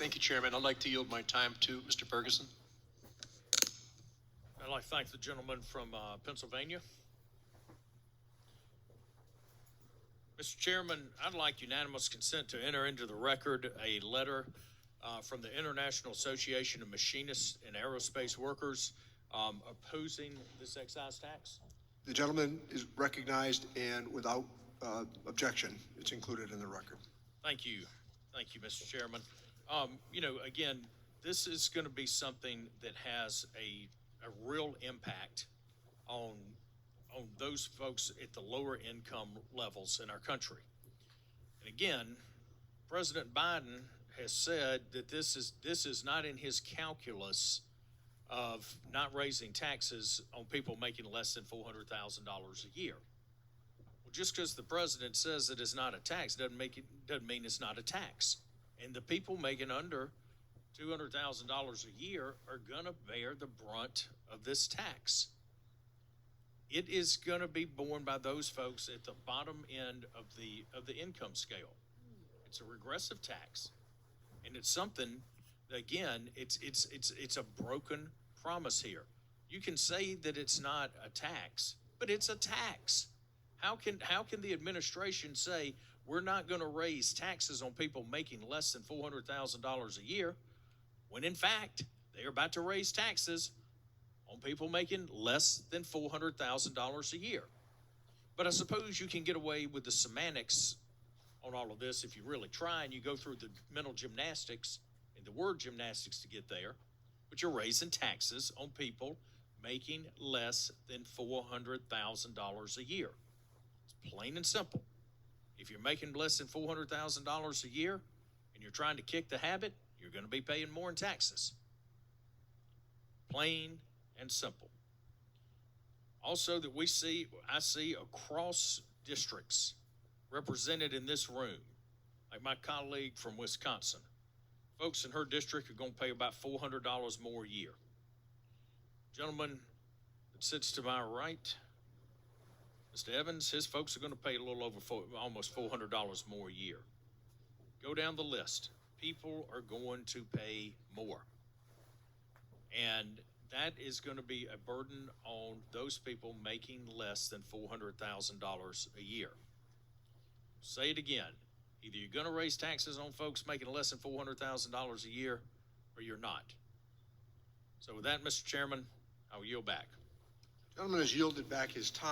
Thank you, Chairman. I'd like to yield my time to Mr. Ferguson. I'd like to thank the gentleman from Pennsylvania. Mr. Chairman, I'd like unanimous consent to enter into the record a letter from the International Association of Machinists and Aerospace Workers opposing this excise tax. The gentleman is recognized, and without objection, it's included in the record. Thank you. Thank you, Mr. Chairman. Again, this is going to be something that has a real impact on those folks at the lower income levels in our country. And again, President Biden has said that this is not in his calculus of not raising taxes on people making less than $400,000 a year. Well, just because the president says it is not a tax doesn't mean it's not a tax. And the people making under $200,000 a year are going to bear the brunt of this tax. It is going to be borne by those folks at the bottom end of the income scale. It's a regressive tax, and it's something. Again, it's a broken promise here. You can say that it's not a tax, but it's a tax. How can the administration say we're not going to raise taxes on people making less than $400,000 a year, when in fact they're about to raise taxes on people making less than $400,000 a year? But I suppose you can get away with the semantics on all of this if you really try and you go through the mental gymnastics and the word gymnastics to get there. But you're raising taxes on people making less than $400,000 a year. It's plain and simple. If you're making less than $400,000 a year and you're trying to kick the habit, you're going to be paying more in taxes. Plain and simple. Also, that I see across districts represented in this room, like my colleague from Wisconsin. Folks in her district are going to pay about $400 more a year. Gentleman that sits to my right, Mr. Evans, his folks are going to pay a little over almost $400 more a year. Go down the list. People are going to pay more. And that is going to be a burden on those people making less than $400,000 a year. Say it again. Either you're going to raise taxes on folks making less than $400,000 a year, or you're not. So with that, Mr. Chairman, I will yield back. The gentleman has yielded back his time.